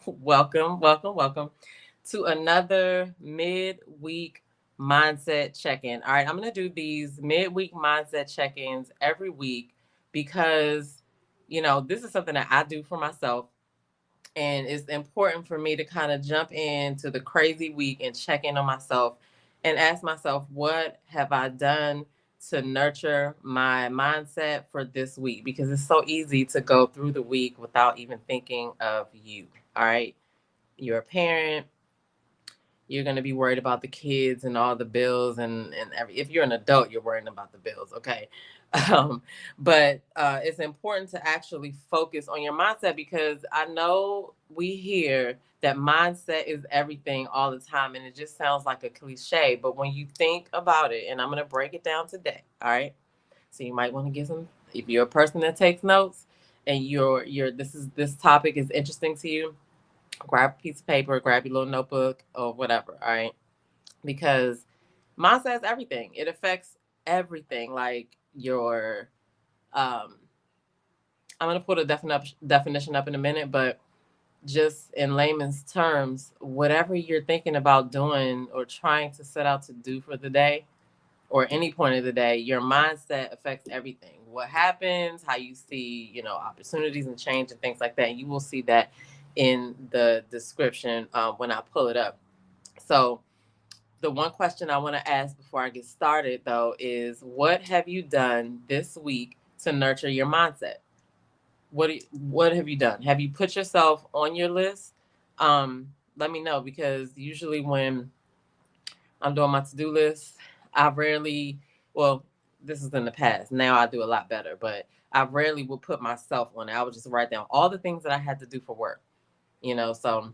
Welcome to another midweek mindset check-in. All right, I'm going to do these midweek mindset check-ins every week because, this is something that I do for myself. And it's important for me to kind of jump into the crazy week and check in on myself and ask myself, what have I done to nurture my mindset for this week? Because it's so easy to go through the week without even thinking of you. All right. You're a parent, you're going to be worried about the kids and all the bills and if you're an adult, you're worrying about the bills. Okay. um, but it's important to actually focus on your mindset, because I know we hear that mindset is everything all the time, and it just sounds like a cliche, but when you think about it, and I'm going to break it down today. All right. So you might want to get some, if you're a person that takes notes and this topic is interesting to you, grab a piece of paper, grab your little notebook or whatever, all right? Because mindset is everything. It affects everything. Like your, um, I'm gonna put a definition up in a minute, but just in layman's terms, whatever you're thinking about doing or trying to set out to do for the day or any point of the day, your mindset affects everything. What happens, how you see, opportunities and change and things like that. You will see that in the description when I pull it up. So, the one question I want to ask before I get started, though, is what have you done this week to nurture your mindset? What have you done? Have you put yourself on your list? Let me know, because usually when I'm doing my to-do list, I rarely, well, this is in the past. Now I do a lot better, but I rarely will put myself on it. I would just write down all the things that I had to do for work, so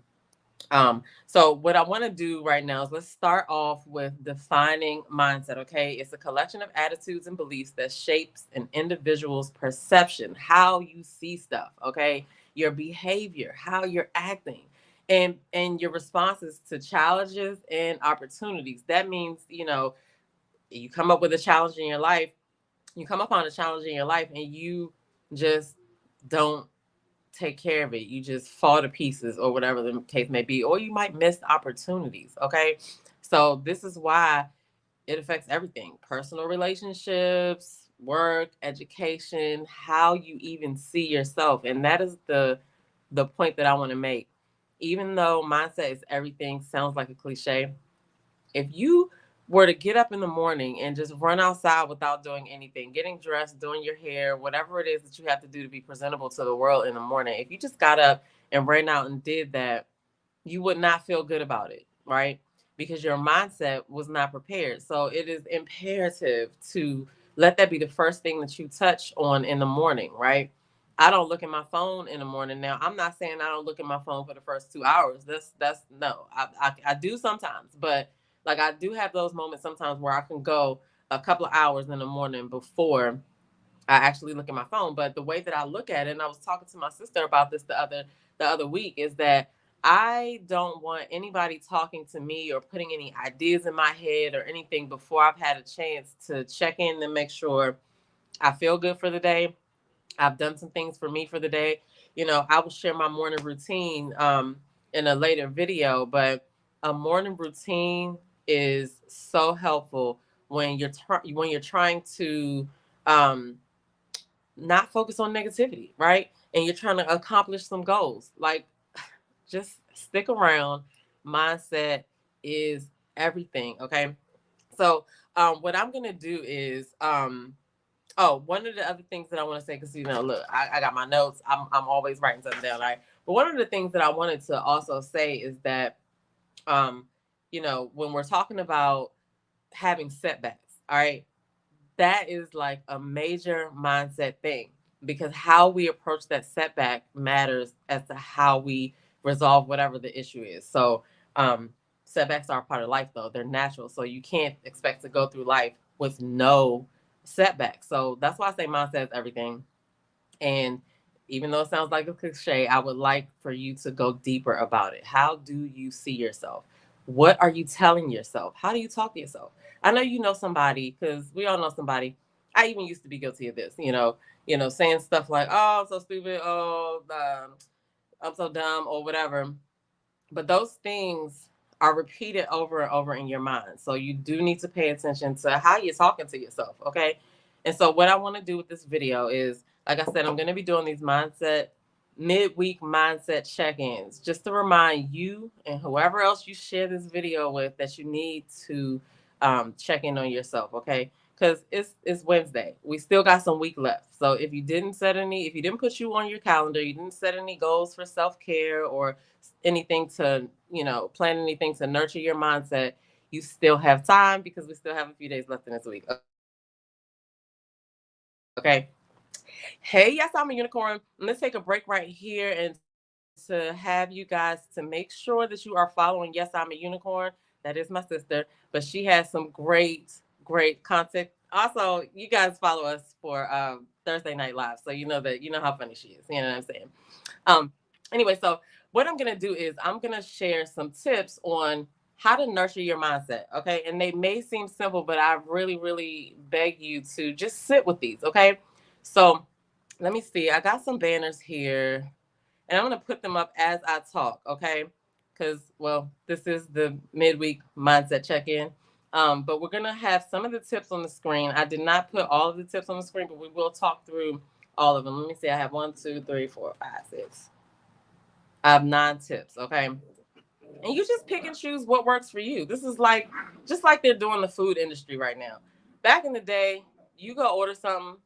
so what I want to do right now is let's start off with defining mindset. Okay. It's a collection of attitudes and beliefs that shapes an individual's perception, how you see stuff. Okay. Your behavior, how you're acting, and your responses to challenges and opportunities. That means, you come up with a challenge in your life, you come upon a challenge in your life and you just don't take care of it. You just fall to pieces or whatever the case may be, or you might miss opportunities. Okay. So this is why it affects everything: personal relationships, work, education, how you even see yourself. And that is the point that I want to make. Even though mindset is everything sounds like a cliche, if you were to get up in the morning and just run outside without doing anything, getting dressed, doing your hair, whatever it is that you have to do to be presentable to the world in the morning, if you just got up and ran out and did that, you would not feel good about it, right? Because your mindset was not prepared. So it is imperative to let that be the first thing that you touch on in the morning, right? I don't look at my phone in the morning. Now, I'm not saying I don't look at my phone for the first 2 hours. That's no. I do sometimes, but like I do have those moments sometimes where I can go a couple of hours in the morning before I actually look at my phone. But the way that I look at it, and I was talking to my sister about this the other week, is that I don't want anybody talking to me or putting any ideas in my head or anything before I've had a chance to check in and make sure I feel good for the day. I've done some things for me for the day. I will share my morning routine in a later video, but a morning routine is so helpful when when you're trying to um, not focus on negativity, right? And you're trying to accomplish some goals. Like, just stick around. Mindset is everything. Okay. So, what I'm gonna do is, oh, one of the other things that I want to say, because look, I got my notes. I'm always writing something down, right? But one of the things that I wanted to also say is that, um, when we're talking about having setbacks, all right, that is like a major mindset thing, because how we approach that setback matters as to how we resolve whatever the issue is. So, setbacks are a part of life, though. They're natural. So you can't expect to go through life with no setbacks. So that's why I say mindset is everything. And even though it sounds like a cliche, I would like for you to go deeper about it. How do you see yourself? What are you telling yourself? How do you talk to yourself? I know you know somebody, because we all know somebody. I even used to be guilty of this, saying stuff like, "Oh, I'm so stupid. Oh, I'm so dumb or whatever. But those things are repeated over and over in your mind. So you do need to pay attention to how you're talking to yourself, okay? And so what I want to do with this video is, like I said, I'm going to be doing these midweek mindset check-ins just to remind you and whoever else you share this video with that you need to check in on yourself, okay? Because it's Wednesday. We still got some week left. So if you didn't put you on your calendar, you didn't set any goals for self-care or anything to, plan anything to nurture your mindset, you still have time because we still have a few days left in this week. Okay. Hey, yes, I'm a unicorn. Let's take a break right here and to have you guys to make sure that you are following Yes, I'm a Unicorn. That is my sister, but she has some great content. Also, you guys follow us for Thursday Night Live, so you know how funny she is. You know what I'm saying? Um, anyway, so what I'm gonna do is I'm gonna share some tips on how to nurture your mindset. Okay, and they may seem simple, but I really beg you to just sit with these. Okay, so let me see. I got some banners here, and I'm gonna put them up as I talk. Okay, because well, this is the midweek mindset check-in. But we're gonna have some of the tips on the screen. I did not put all of the tips on the screen, but we will talk through all of them. Let me see. I have 1, 2, 3, 4, 5, 6. I have 9 tips. Okay. And you just pick and choose what works for you. This is like just like they're doing the food industry right now. Back in the day, you go order something,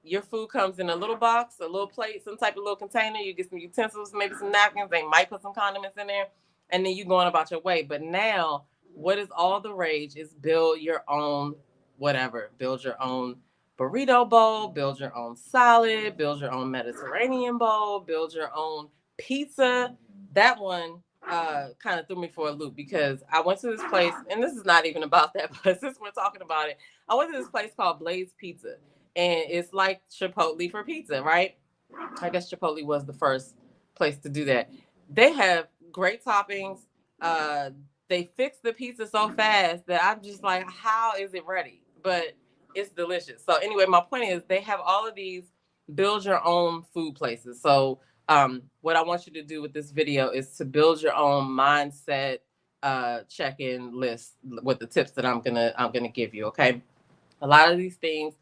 your food comes in a little box, a little plate, some type of little container. You get some utensils, maybe some napkins. They might put some condiments in there, and then you going about your way. But now, what is all the rage is build your own whatever. Build your own burrito bowl, build your own salad, build your own Mediterranean bowl, build your own pizza. That one kind of threw me for a loop because I went to this place, and this is not even about that, but since we're talking about it, I went to this place called Blaze Pizza, and it's like Chipotle for pizza, right? I guess Chipotle was the first place to do that. They have great toppings. Uh, they fix the pizza so fast that I'm just like, how is it ready? But it's delicious. So anyway, my point is they have all of these build your own food places. So what I want you to do with this video is to build your own mindset check-in list with the tips that I'm gonna give you. Okay, a lot of these things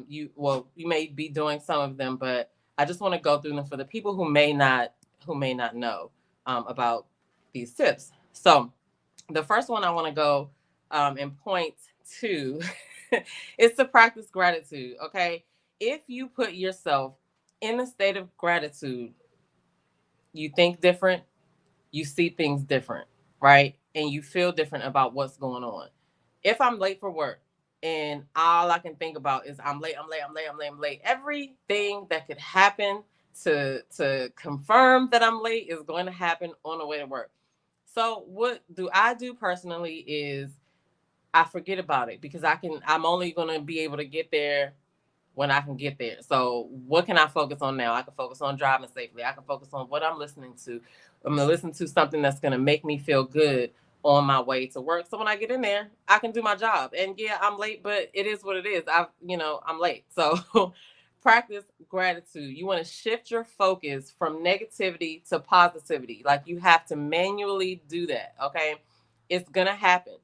you may be doing some of them, but I just want to go through them for the people who may not know about these tips. So the first one I want to go and point to is to practice gratitude. Okay, if you put yourself in a state of gratitude, you think different, you see things different, right? And you feel different about what's going on. If I'm late for work and all I can think about is I'm late, I'm late, I'm late, I'm late, I'm late, everything that could happen to confirm that I'm late is going to happen on the way to work. So what do I do personally is I forget about it because I'm only going to be able to get there when I can get there. So what can I focus on now? I can focus on driving safely. I can focus on what I'm listening to. I'm gonna listen to something that's gonna make me feel good on my way to work. So when I get in there, I can do my job. And yeah, I'm late, but it is what it is. I'm late. So practice gratitude. You want to shift your focus from negativity to positivity. Like you have to manually do that. Okay. It's gonna happen,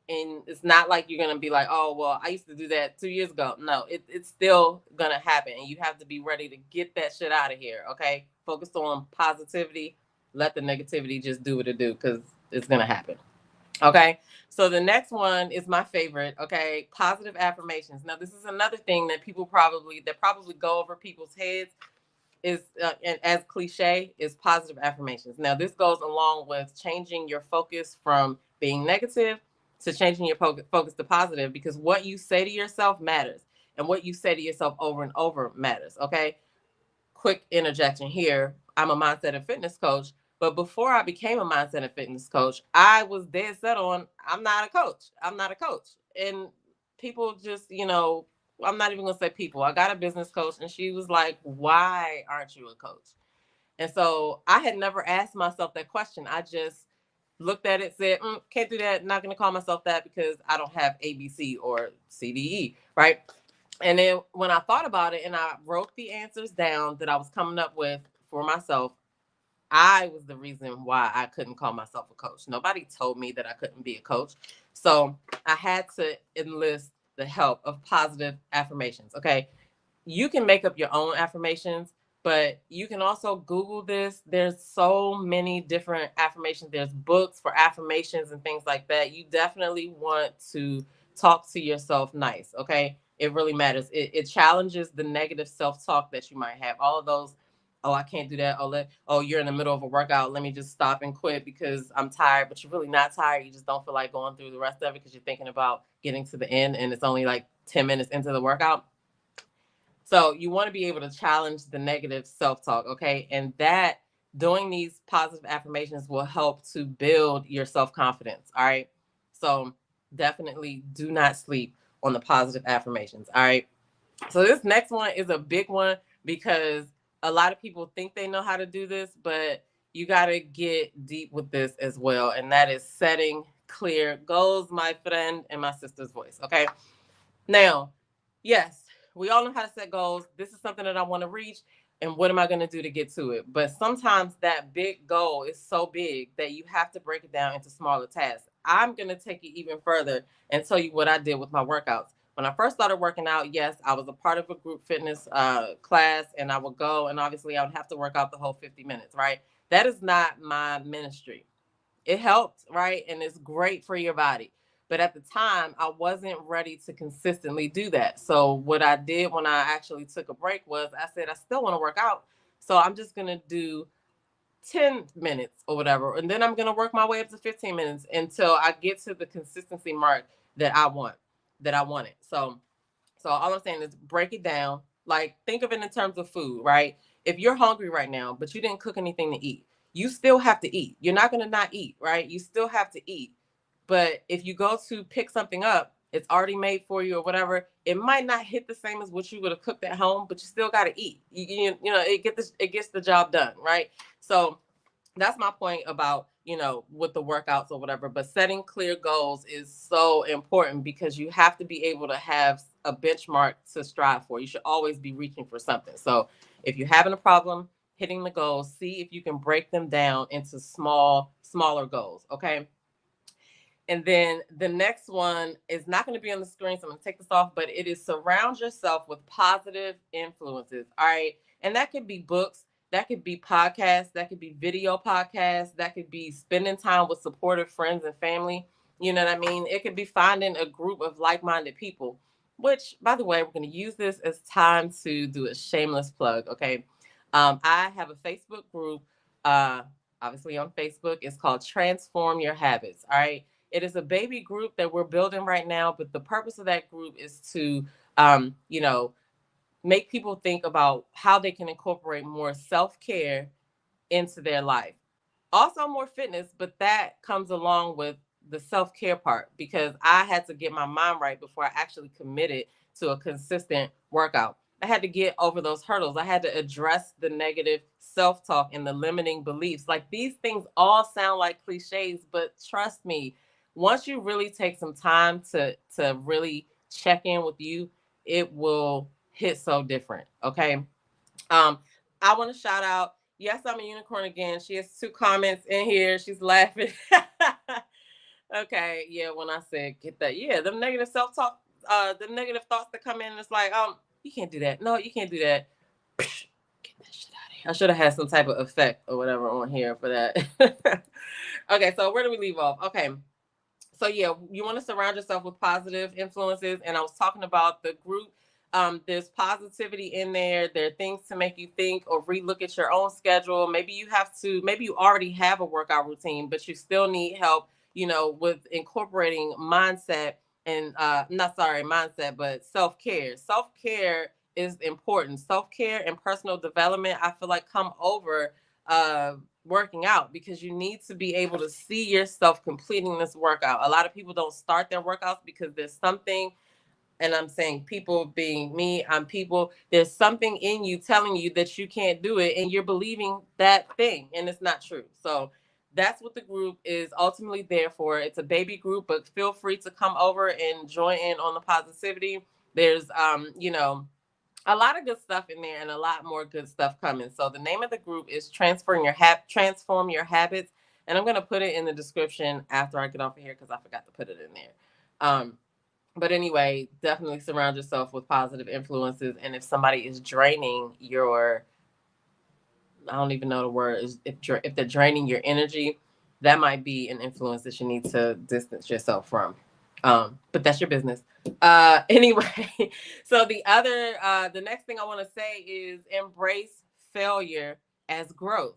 and it's not like you're gonna be like, oh well, I used to do that 2 years ago. No, it's still gonna happen, and you have to be ready to get that shit out of here. Okay, focus on positivity. Let the negativity just do what it do, because it's gonna happen. Okay, so the next one is my favorite. Okay, positive affirmations. Now this is another thing that probably go over people's heads is and as cliche is positive affirmations. Now this goes along with changing your focus from being negative to changing your focus to positive, because what you say to yourself matters, and what you say to yourself over and over matters. Okay, quick interjection here. I'm a mindset and fitness coach, but before I became a mindset and fitness coach, I was dead set on I'm not a coach. I'm not a coach. And people just, I'm not even going to say people. I got a business coach, and she was like, "Why aren't you a coach?" And so I had never asked myself that question. I just looked at it, said, "Can't do that. Not going to call myself that because I don't have ABC or CDE," right? And then when I thought about it and I wrote the answers down that I was coming up with for myself, I was the reason why I couldn't call myself a coach. Nobody told me that I couldn't be a coach. So I had to enlist the help of positive affirmations. Okay. You can make up your own affirmations, but you can also Google this. There's so many different affirmations. There's books for affirmations and things like that. You definitely want to talk to yourself nice. Okay. It really matters. It challenges the negative self-talk that you might have. All of those, oh, I can't do that. Oh, you're in the middle of a workout. Let me just stop and quit because I'm tired, but you're really not tired. You just don't feel like going through the rest of it because you're thinking about getting to the end and it's only like 10 minutes into the workout. So you want to be able to challenge the negative self-talk, okay? And that doing these positive affirmations will help to build your self-confidence, all right? So definitely do not sleep on the positive affirmations, all right? So this next one is a big one because a lot of people think they know how to do this, but you got to get deep with this as well. And that is setting clear goals, my friend, in my sister's voice, okay? Now, yes, we all know how to set goals. This is something that I want to reach. And what am I going to do to get to it? But sometimes that big goal is so big that you have to break it down into smaller tasks. I'm going to take it even further and tell you what I did with my workouts. When I first started working out, yes, I was a part of a group fitness class and I would go and obviously I would have to work out the whole 50 minutes, right? That is not my ministry. It helped, right? And it's great for your body. But at the time, I wasn't ready to consistently do that. So what I did when I actually took a break was I said, I still want to work out. So I'm just going to do 10 minutes or whatever. And then I'm going to work my way up to 15 minutes until I get to the consistency mark that I want, that I wanted. So all I'm saying is break it down. Like think of it in terms of food, right? If you're hungry right now, but you didn't cook anything to eat, you still have to eat. You're not going to not eat, right? You still have to eat. But if you go to pick something up, it's already made for you or whatever, it might not hit the same as what you would have cooked at home, but you still got to eat. You know, it gets the job done, right? So that's my point about, with the workouts or whatever. But setting clear goals is so important because you have to be able to have a benchmark to strive for. You should always be reaching for something. So if you're having a problem hitting the goals, see if you can break them down into smaller goals. Okay. And then the next one is not going to be on the screen, so I'm going to take this off, but it is surround yourself with positive influences. All right. And that could be books, that could be podcasts, that could be video podcasts, that could be spending time with supportive friends and family. You know what I mean? It could be finding a group of like minded people, which, by the way, we're going to use this as time to do a shameless plug. Okay. I have a Facebook group, obviously on Facebook. It's called Transform Your Habits. All right. It is a baby group that we're building right now, but the purpose of that group is to, you know, make people think about how they can incorporate more self-care into their life. Also more fitness, but that comes along with the self-care part because I had to get my mind right before I actually committed to a consistent workout. I had to get over those hurdles. I had to address the negative self-talk and the limiting beliefs. Like these things all sound like cliches, but trust me, once you really take some time to really check in with you, it will hit so different. Okay. Um, I want to shout out. Yes, I'm a unicorn again. She has 2 comments in here. She's laughing. Okay, yeah. When I said get that, yeah, them negative self talk, the negative thoughts that come in, it's like, you can't do that. No, you can't do that. Get that shit out of here. I should have had some type of effect or whatever on here for that. Okay, so where do we leave off? Okay, so yeah, you want to surround yourself with positive influences. And I was talking about the group. There's positivity in there. There are things to make you think or relook at your own schedule. Maybe you already have a workout routine, but you still need help, with incorporating mindset and not sorry, mindset, but self-care. Self-care is important. Self-care and personal development, I feel like come over working out because you need to be able to see yourself completing this workout. A lot of people don't start their workouts because there's something, and I'm saying people being me, I'm people, there's something in you telling you that you can't do it and you're believing that thing and it's not true. So that's what the group is ultimately there for. It's a baby group, but feel free to come over and join in on the positivity. There's a lot of good stuff in there and a lot more good stuff coming. So the name of the group is Transform Your Habits, and I'm gonna put it in the description after I get off of here because I forgot to put it in there. But anyway, definitely surround yourself with positive influences, and if somebody is draining your, I don't even know the word, if they're draining your energy, that might be an influence that you need to distance yourself from. But that's your business. Anyway, so the next thing I want to say is embrace failure as growth.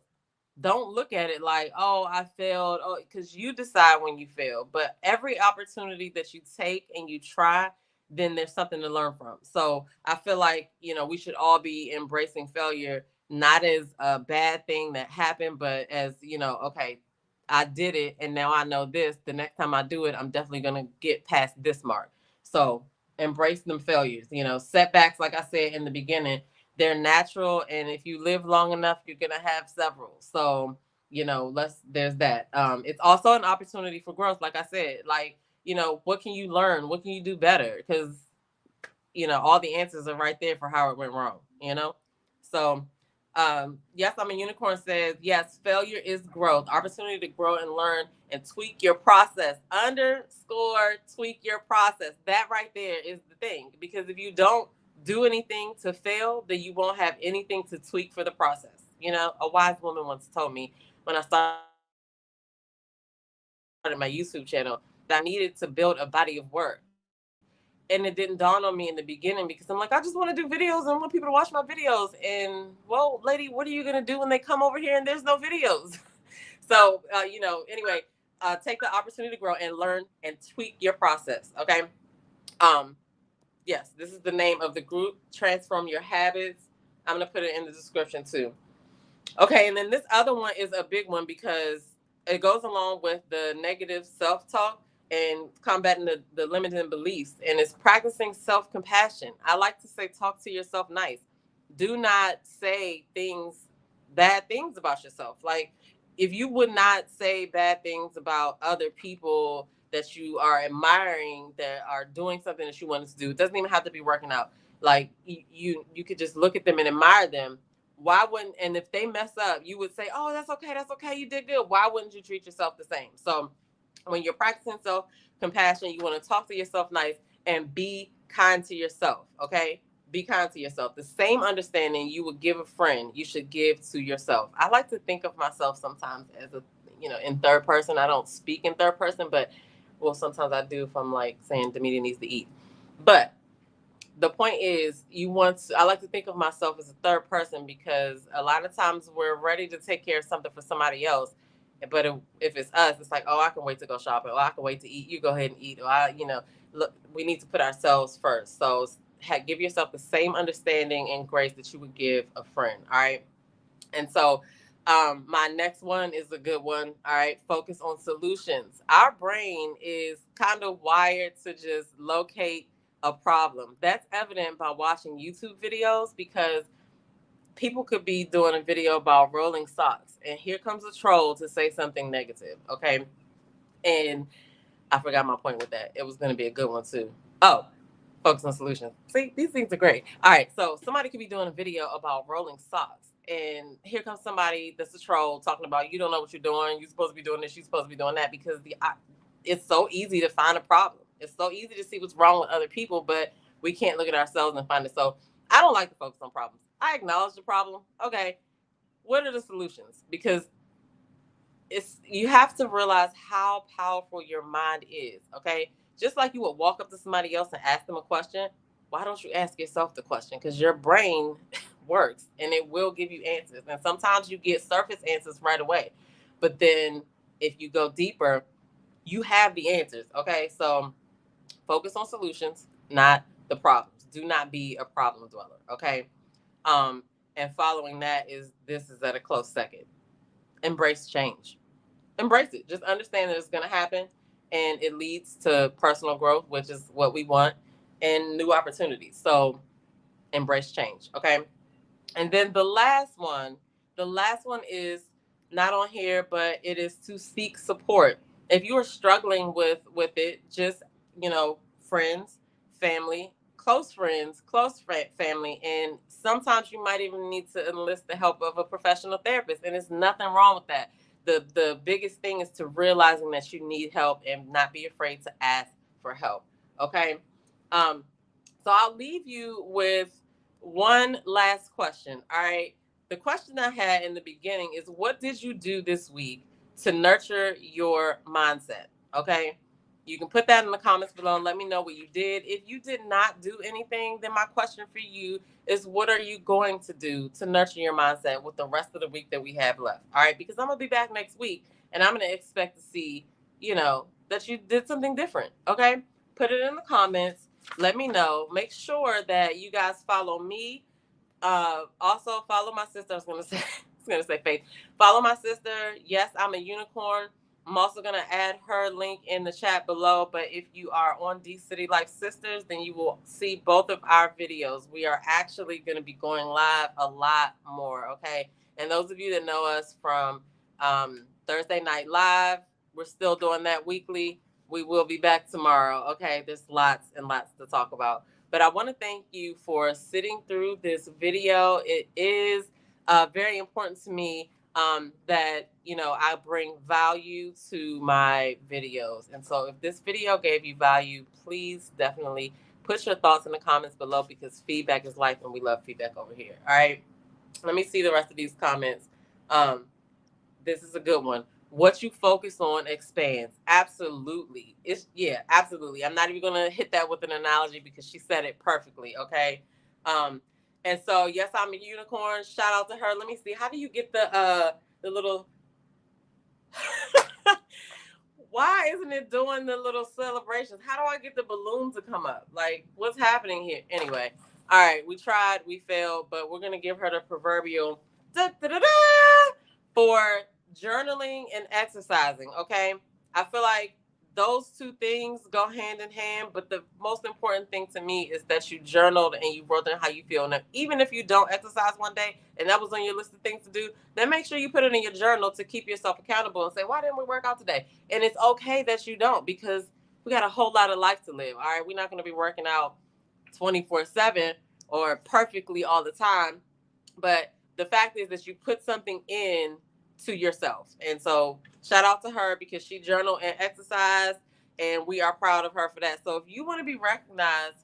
Don't look at it like, oh, I failed, oh, because you decide when you fail. But every opportunity that you take and you try, then there's something to learn from. So I feel like, we should all be embracing failure, not as a bad thing that happened, but as, okay, I did it and now I know this. The next time I do it, I'm definitely going to get past this mark. So embrace them failures. Setbacks, like I said in the beginning, they're natural, and if you live long enough, you're gonna have several. So there's that. It's also an opportunity for growth, like I said. Like, what can you learn, what can you do better? Because all the answers are right there for how it went wrong. So yes, I'm a unicorn says, yes, failure is growth, opportunity to grow and learn and tweak your process. Underscore tweak your process. That right there is the thing, because if you don't do anything to fail, then you won't have anything to tweak for the process. A wise woman once told me when I started my YouTube channel that I needed to build a body of work. And it didn't dawn on me in the beginning because I'm like, I just want to do videos and I want people to watch my videos. And, well, lady, what are you going to do when they come over here and there's no videos? So, anyway, take the opportunity to grow and learn and tweak your process. Okay. Um, yes, this is the name of the group, Transform Your Habits. I'm going to put it in the description too. Okay, and then this other one is a big one because it goes along with the negative self talk and combating the limiting beliefs, and it's practicing self compassion. I like to say, talk to yourself nice. Do not say bad things about yourself. Like, if you would not say bad things about other people that you are admiring that are doing something that you wanted to do, it doesn't even have to be working out. Like, you could just look at them and admire them. Why wouldn't, and if they mess up, you would say, oh, that's okay, you did good. Why wouldn't you treat yourself the same? So when you're practicing self compassion, you want to talk to yourself nice and be kind to yourself. Okay, be kind to yourself. The same understanding you would give a friend, you should give to yourself. I like to think of myself sometimes as in third person. I don't speak in third person, but well, sometimes I do if I'm like saying Demedia needs to eat. But the point is, I like to think of myself as a third person because a lot of times we're ready to take care of something for somebody else. But if it's us, it's like, oh, I can wait to go shopping. Or I can wait to eat. You go ahead and eat. Or look, we need to put ourselves first. So give yourself the same understanding and grace that you would give a friend. All right. And so my next one is a good one. All right. Focus on solutions. Our brain is kind of wired to just locate a problem. That's evident by watching YouTube videos because people could be doing a video about rolling socks and here comes a troll to say something negative. Okay. And I forgot my point with that. It was going to be a good one too. Oh, focus on solutions. See, these things are great. All right, so somebody could be doing a video about rolling socks, and here comes somebody that's a troll talking about you don't know what you're doing. You're supposed to be doing this. You're supposed to be doing that because it's so easy to find a problem. It's so easy to see what's wrong with other people, but we can't look at ourselves and find it. So I don't like to focus on problems. I acknowledge the problem. Okay, what are the solutions? Because you have to realize how powerful your mind is. Okay, just like you would walk up to somebody else and ask them a question, why don't you ask yourself the question? Because your brain works and it will give you answers, and sometimes you get surface answers right away, but then if you go deeper, you have the answers. Okay, so focus on solutions, not the problems. Do not be a problem dweller. Okay. um and following that is, this is at a close second, embrace change. Embrace it. Just understand that it's going to happen and it leads to personal growth, which is what we want, and new opportunities. So embrace change. Okay. And then the last one is not on here, but it is to seek support. If you are struggling with it, just, friends, family, close friends, family, and sometimes you might even need to enlist the help of a professional therapist, and there's nothing wrong with that. The biggest thing is to realizing that you need help and not be afraid to ask for help. Okay. Um, so I'll leave you with one last question. All right. The question I had in the beginning is, what did you do this week to nurture your mindset? Okay. You can put that in the comments below and let me know what you did. If you did not do anything, then my question for you is, what are you going to do to nurture your mindset with the rest of the week that we have left? All right. Because I'm going to be back next week and I'm going to expect to see, that you did something different. Okay. Put it in the comments. Let me know. Make sure that you guys follow me. Also follow my sister. I was gonna say Faith. Follow my sister. Yes, I'm a unicorn. I'm also gonna add her link in the chat below. But if you are on D City Life Sisters, then you will see both of our videos. We are actually gonna be going live a lot more. Okay, and those of you that know us from Thursday Night Live, we're still doing that weekly. We will be back tomorrow. Okay, there's lots and lots to talk about. But I want to thank you for sitting through this video. It is very important to me that, I bring value to my videos. And so if this video gave you value, please definitely put your thoughts in the comments below, because feedback is life and we love feedback over here. All right. Let me see the rest of these comments. This is a good one. What you focus on expands. Absolutely. Absolutely. I'm not even gonna hit that with an analogy because she said it perfectly. Okay. And so yes, I'm a unicorn. Shout out to her. Let me see. How do you get the little why isn't it doing the little celebrations? How do I get the balloon to come up? Like, what's happening here? Anyway, all right, we tried, we failed, but we're gonna give her the proverbial for journaling and exercising. Okay, I feel like those two things go hand in hand, but the most important thing to me is that you journaled and you wrote down how you feel. And even if you don't exercise one day and that was on your list of things to do, then make sure you put it in your journal to keep yourself accountable and say, why didn't we work out today? And it's okay that you don't, because we got a whole lot of life to live. All right, we're not going to be working out 24/7 or perfectly all the time, but the fact is that you put something in to yourself. And so shout out to her because she journaled and exercised, and we are proud of her for that. So if you want to be recognized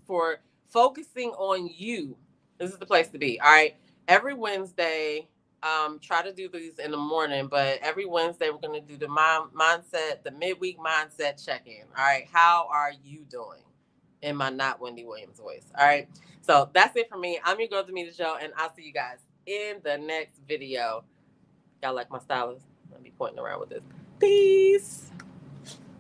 for focusing on you, this is the place to be. All right. Every Wednesday, try to do these in the morning, but every Wednesday we're going to do the midweek mindset check-in. All right. How are you doing? In my not Wendy Williams voice. All right. So that's it for me. I'm your girl, Demetra Joe, and I'll see you guys in the next video. Y'all like my stylist? I'll be pointing around with this. Peace.